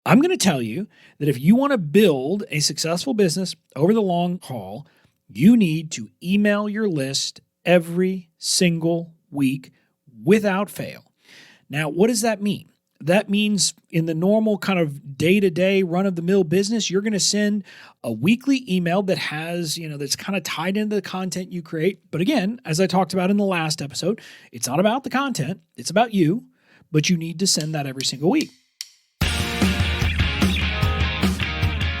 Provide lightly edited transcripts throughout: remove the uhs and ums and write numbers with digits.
I'm going to tell you that if you want to build a successful business over the long haul, you need to email your list every single week without fail. Now, what does that mean? That means in the normal kind of day-to-day run-of-the-mill business, you're going to send a weekly email that has, that's kind of tied into the content you create. But again, as I talked about in the last episode, it's not about the content, it's about you, but you need to send that every single week.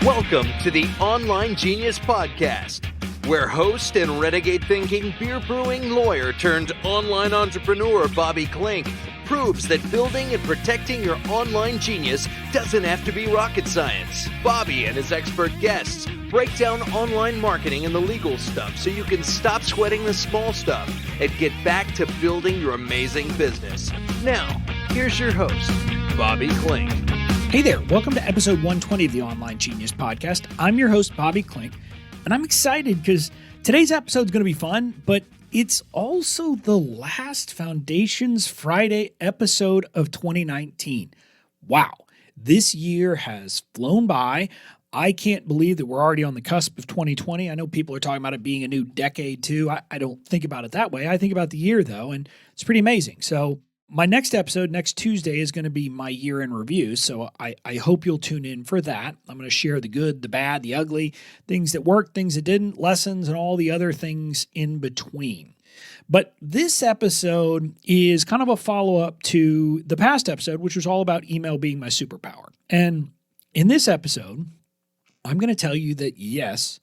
Welcome to the Online Genius Podcast, where host and renegade thinking beer brewing lawyer turned online entrepreneur Bobby Klink proves that building and protecting your online genius doesn't have to be rocket science. Bobby and his expert guests break down online marketing and the legal stuff so you can stop sweating the small stuff and get back to building your amazing business. Now, here's your host, Bobby Klink. Hey there, welcome to episode 120 of the Online Genius Podcast. I'm your host, Bobby Klink, and I'm excited because today's episode is going to be fun, but it's also the last Foundations Friday episode of 2019. Wow, this year has flown by. I can't believe that we're already on the cusp of 2020. I know people are talking about it being a new decade too. I don't think about it that way. I think about the year though, and it's pretty amazing. So my next episode next Tuesday is going to be my year in review, so I hope you'll tune in for that. I'm going to share the good, the bad, the ugly, things that worked, things that didn't, lessons, and all the other things in between. But this episode is kind of a follow-up to the past episode, which was all about email being my superpower. And in this episode, I'm going to tell you that yes,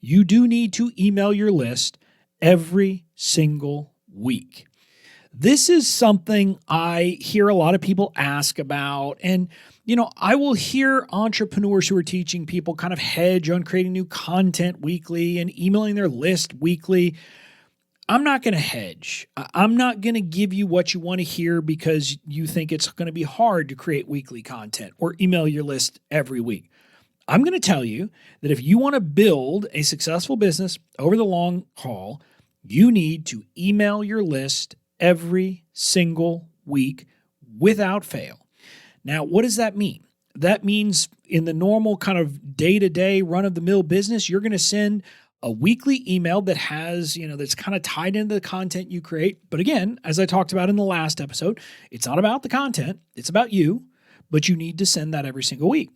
you do need to email your list every single week. This is something I hear a lot of people ask about, and I will hear entrepreneurs who are teaching people kind of hedge on creating new content weekly and emailing their list weekly. I'm not going to hedge. I'm not going to give you what you want to hear because you think it's going to be hard to create weekly content or email your list every week. I'm going to tell you that if you want to build a successful business over the long haul, you need to email your list every single week without fail. Now, what does that mean? That means in the normal kind of day-to-day run-of-the-mill business, you're going to send a weekly email that has, that's kind of tied into the content you create. But again, as I talked about in the last episode, it's not about the content, it's about you, but you need to send that every single week.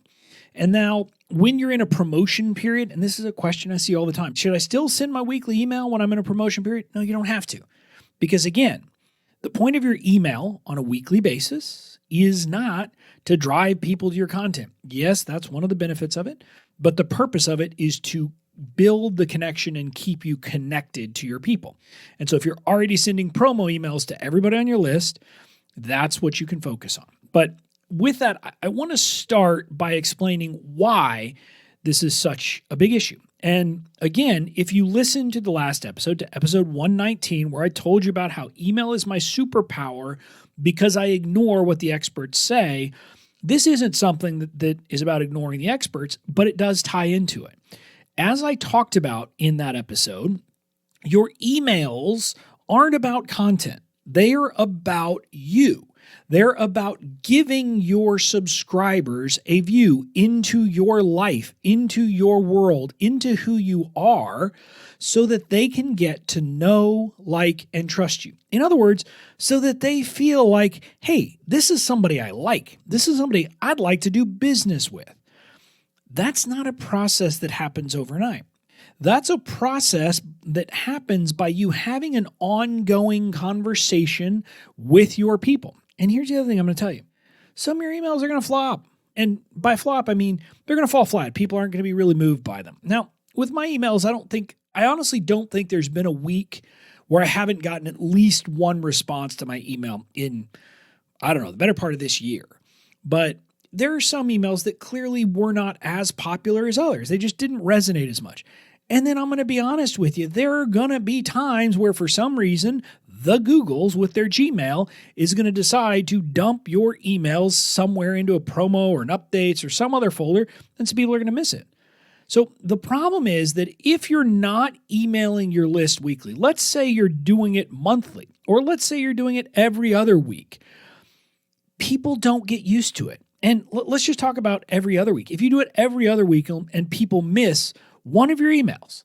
And now, when you're in a promotion period, and this is a question I see all the time, should I still send my weekly email when I'm in a promotion period? No, you don't have to. Because again, the point of your email on a weekly basis is not to drive people to your content. Yes, that's one of the benefits of it, but the purpose of it is to build the connection and keep you connected to your people. And so if you're already sending promo emails to everybody on your list, that's what you can focus on. But with that, I want to start by explaining why this is such a big issue. And again, if you listen to the last episode, to episode 119, where I told you about how email is my superpower because I ignore what the experts say, this isn't something that is about ignoring the experts, but it does tie into it. As I talked about in that episode, your emails aren't about content. They are about you. They're about giving your subscribers a view into your life, into your world, into who you are, so that they can get to know, like, and trust you. In other words, so that they feel like, hey, this is somebody I like. This is somebody I'd like to do business with. That's not a process that happens overnight. That's a process that happens by you having an ongoing conversation with your people. And here's the other thing I'm going to tell you. Some of your emails are going to flop. And by flop, I mean they're going to fall flat. People aren't going to be really moved by them. Now, with my emails, I honestly don't think there's been a week where I haven't gotten at least one response to my email in, the better part of this year. But there are some emails that clearly were not as popular as others. They just didn't resonate as much. And then I'm going to be honest with you, there are going to be times where for some reason, the Googles with their Gmail is going to decide to dump your emails somewhere into a promo or an updates or some other folder, and some people are going to miss it. So the problem is that if you're not emailing your list weekly, let's say you're doing it monthly, or let's say you're doing it every other week, people don't get used to it. And let's just talk about every other week. If you do it every other week and people miss one of your emails,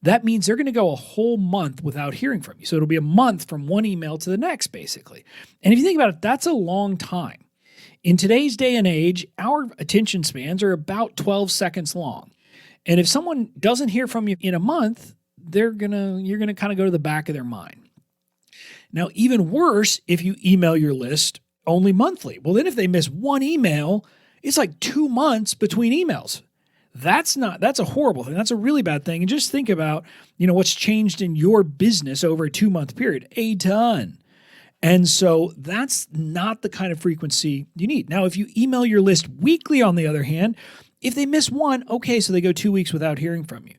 that means they're going to go a whole month without hearing from you. So it'll be a month from one email to the next, basically. And if you think about it, that's a long time. In today's day and age, our attention spans are about 12 seconds long. And if someone doesn't hear from you in a month, you're going to kind of go to the back of their mind. Now, even worse, if you email your list only monthly. Well, then if they miss one email, it's like 2 months between emails. That's a horrible thing. That's a really bad thing. And just think about, what's changed in your business over a 2-month period. A ton. And so that's not the kind of frequency you need. Now, if you email your list weekly, on the other hand, if they miss one, okay, so they go 2 weeks without hearing from you.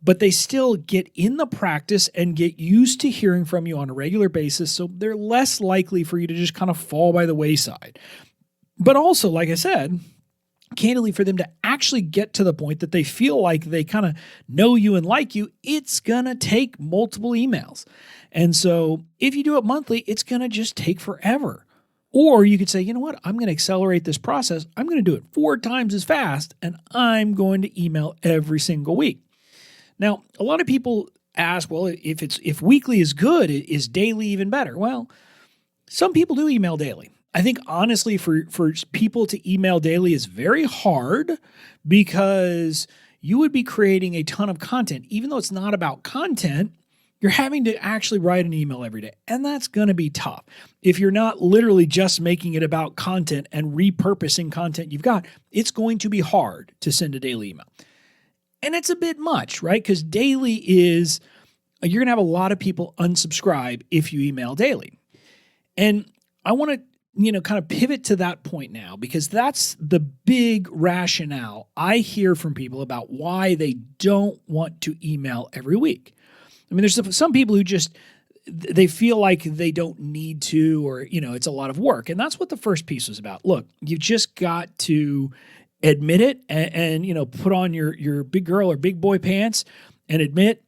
But they still get in the practice and get used to hearing from you on a regular basis, so they're less likely for you to just kind of fall by the wayside. But also, like I said, candidly, for them to actually get to the point that they feel like they kind of know you and like you, it's going to take multiple emails. And so if you do it monthly, it's going to just take forever. Or you could say, you know what, I'm going to accelerate this process. I'm going to do it 4 times as fast, and I'm going to email every single week. Now, a lot of people ask, well, if weekly is good, is daily even better? Well, some people do email daily. I think honestly, for people to email daily is very hard because you would be creating a ton of content. Even though it's not about content, you're having to actually write an email every day. And that's going to be tough. If you're not literally just making it about content and repurposing content you've got, it's going to be hard to send a daily email. And it's a bit much, right? Because daily you're going to have a lot of people unsubscribe if you email daily. And I want to, kind of pivot to that point now, because that's the big rationale I hear from people about why they don't want to email every week. I mean, there's some people who they feel like they don't need to, or, it's a lot of work. And that's what the first piece was about. Look, you just got to admit it and put on your big girl or big boy pants and admit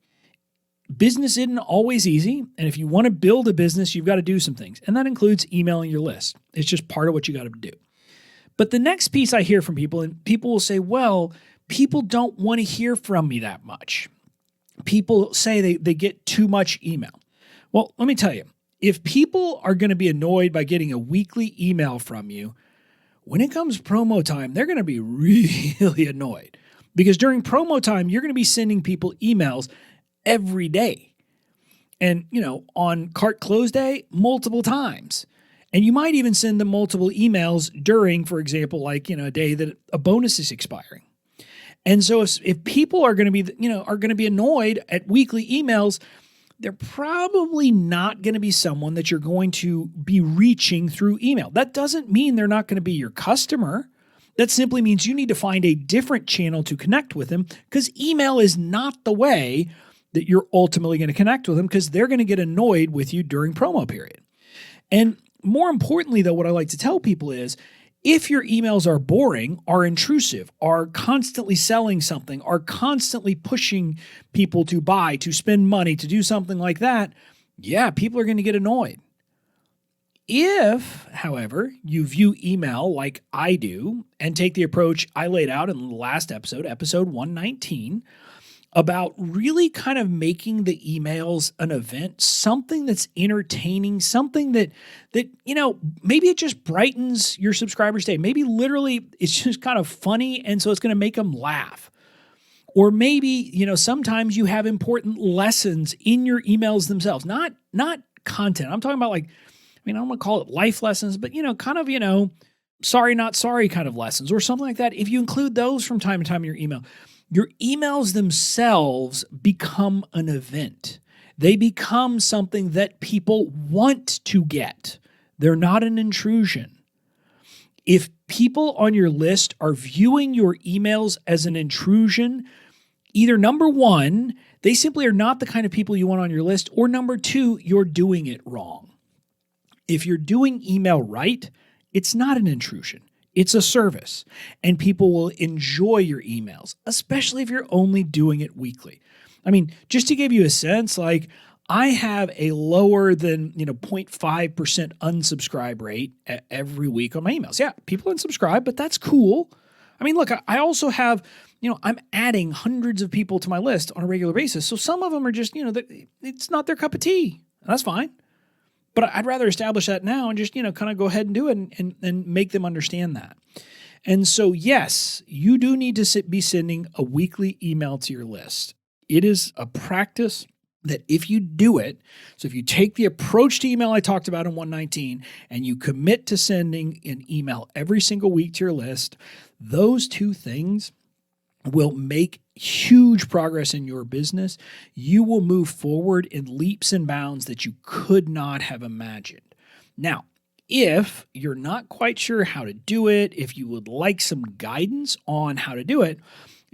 business isn't always easy. And if you want to build a business, you've got to do some things. And that includes emailing your list. It's just part of what you got to do. But the next piece I hear from people, and people will say, well, people don't want to hear from me that much. People say they get too much email. Well, let me tell you, if people are going to be annoyed by getting a weekly email from you, when it comes promo time, they're going to be really annoyed, because during promo time, you're going to be sending people emails every day. And, on cart close day, multiple times. And you might even send them multiple emails during, for example, like, a day that a bonus is expiring. And so if people are going to be annoyed at weekly emails, they're probably not going to be someone that you're going to be reaching through email. That doesn't mean they're not going to be your customer. That simply means you need to find a different channel to connect with them, because email is not the way that you're ultimately going to connect with them, because they're going to get annoyed with you during promo period. And more importantly, though, what I like to tell people is, if your emails are boring, are intrusive, are constantly selling something, are constantly pushing people to buy, to spend money, to do something like that, yeah, people are going to get annoyed. If, however, you view email like I do and take the approach I laid out in the last episode 119, about really kind of making the emails an event, something that's entertaining, something that maybe it just brightens your subscribers' day. Maybe literally it's just kind of funny, and so it's going to make them laugh. Or maybe, sometimes you have important lessons in your emails themselves, not content. I'm talking about, I don't want to call it life lessons, but, kind of, sorry, not sorry kind of lessons or something like that. If you include those from time to time in your emails themselves become an event. They become something that people want to get. They're not an intrusion. If people on your list are viewing your emails as an intrusion, either number one, they simply are not the kind of people you want on your list, or number two, you're doing it wrong. If you're doing email right, it's not an intrusion. It's a service, and people will enjoy your emails, especially if you're only doing it weekly. I mean, just to give you a sense, I have a lower than 0.5% unsubscribe rate every week on my emails. Yeah, people unsubscribe, but that's cool. I mean, look, I also have, I'm adding hundreds of people to my list on a regular basis. So some of them are just, it's not their cup of tea. That's fine. But I'd rather establish that now and just, kind of go ahead and do it and make them understand that. And so, yes, you do need to be sending a weekly email to your list. It is a practice that if you do it, so if you take the approach to email I talked about in 119 and you commit to sending an email every single week to your list, those two things will make huge progress in your business. You will move forward in leaps and bounds that you could not have imagined. Now, if you're not quite sure how to do it, if you would like some guidance on how to do it,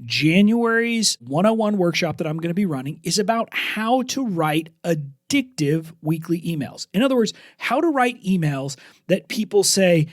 January's 101 workshop that I'm going to be running is about how to write addictive weekly emails. In other words, how to write emails that people say,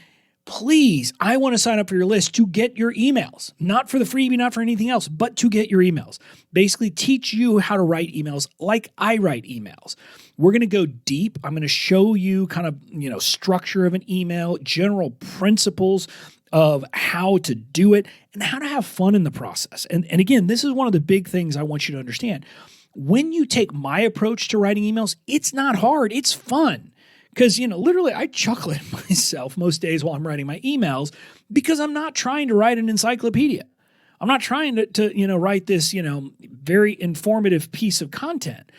please, I want to sign up for your list to get your emails, not for the freebie, not for anything else, but to get your emails. Basically teach you how to write emails like I write emails. We're going to go deep. I'm going to show you kind of, structure of an email, general principles of how to do it and how to have fun in the process. And again, this is one of the big things I want you to understand. When you take my approach to writing emails, it's not hard. It's fun. Because, literally I chuckle at myself most days while I'm writing my emails because I'm not trying to write an encyclopedia. I'm not trying to write this, very informative piece of content.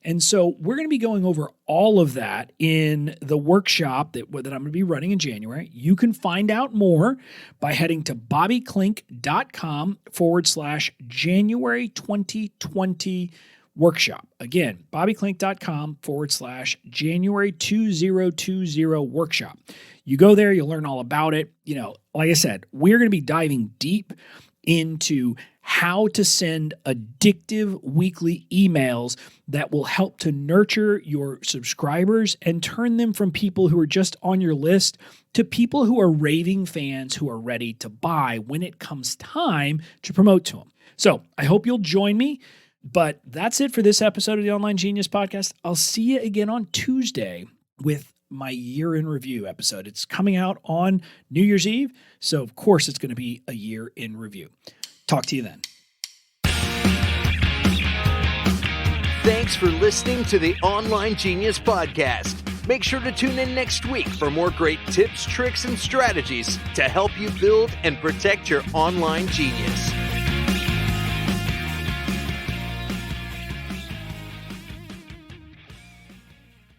And so we're going to be going over all of that in the workshop that I'm going to be running in January. You can find out more by heading to bobbyklink.com/January 2020 workshop. Again, bobbyklink.com/January 2020 workshop. You go there, you'll learn all about it. Like I said, we're going to be diving deep into how to send addictive weekly emails that will help to nurture your subscribers and turn them from people who are just on your list to people who are raving fans who are ready to buy when it comes time to promote to them. So I hope you'll join me. But that's it for this episode of the Online Genius Podcast. I'll see you again on Tuesday with my year in review episode. It's coming out on New Year's Eve, so of course it's going to be a year in review. Talk to you then. Thanks for listening to the Online Genius Podcast. Make sure to tune in next week for more great tips, tricks, and strategies to help you build and protect your online genius.